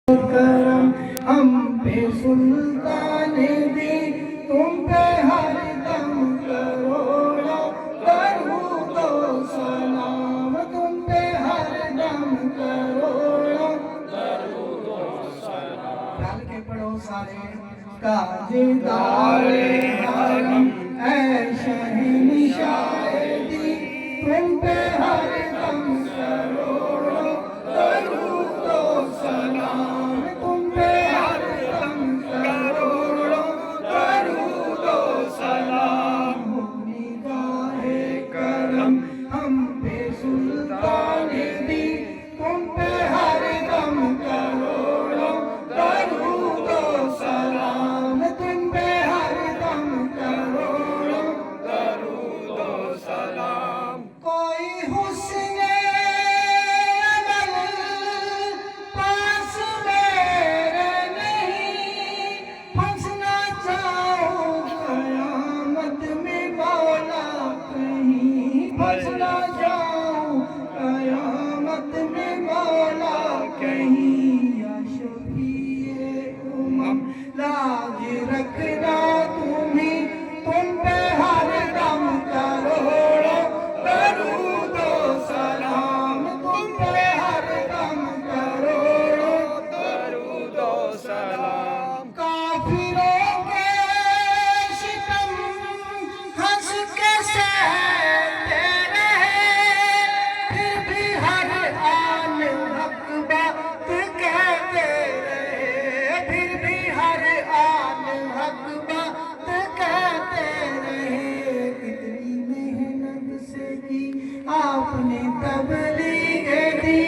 کرم ہم پہ سلطان دی، تم پہ ہر دم کروڑوں درود و سلام، تم پہ ہر دم کروڑوں درود و سلام۔ ڈال کے پڑھو سارے تاجدار حرم اے شہنشاہ دی، تم پہ ہر دم کروڑوں درود و سلام، تم پہ ہر دم کروڑوں درود و سلام۔ نگاہ کرم ہم پہ سلطان دی، تم پہ ہر دم کروڑوں درود و سلام، تم پہ ہر دم کروڑوں درود و سلام۔ کوئی حسن عمل پاس میرے نہیں، پھنسنا چاہوں قیامت میں مولا کہیں، پھنسنا چاہوں قیامت میں مولا کہیں۔ یا شفیع امم لاج رکھنا تمہیں، تم پہ ہر دم کروڑوں درود و سلام، تم پہ ہر دم کروڑوں درود و سلام۔ کافروں کے ستم ہنس کے سہتے رہے، پھر بھی ہر آن حق بات کہتے رہے، پھر بھی ہر آن حق بات کہتے رہے۔ کتنی محنت سے کی آپ نے تبلیغ دی،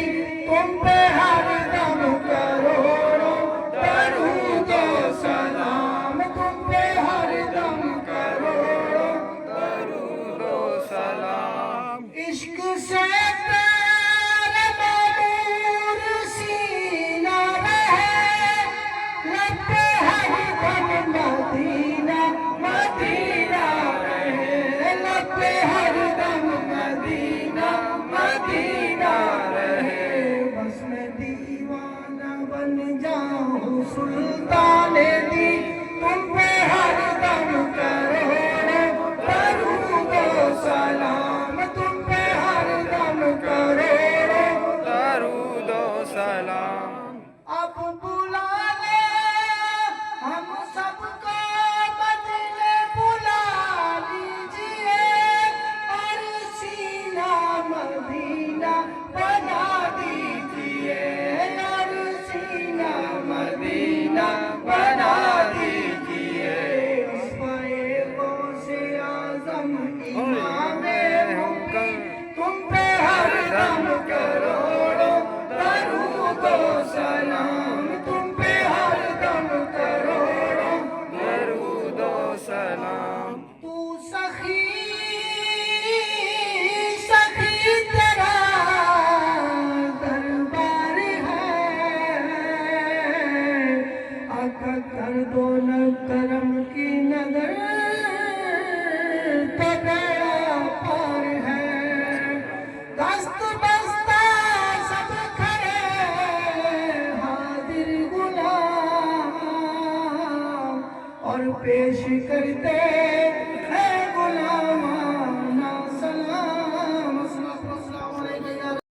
تم پہ ہر دم کروڑوں درود و سلام، تم پہ ہر دم کروڑوں درود و سلام۔ عشق سے پیارا معمور سینہ رہے، لب پہ ہر دم مدینہ مدینہ رہے، لب پہ ہر دم مدینہ مدینہ رہے۔ بس میں دیوانہ بن جاؤں سلطان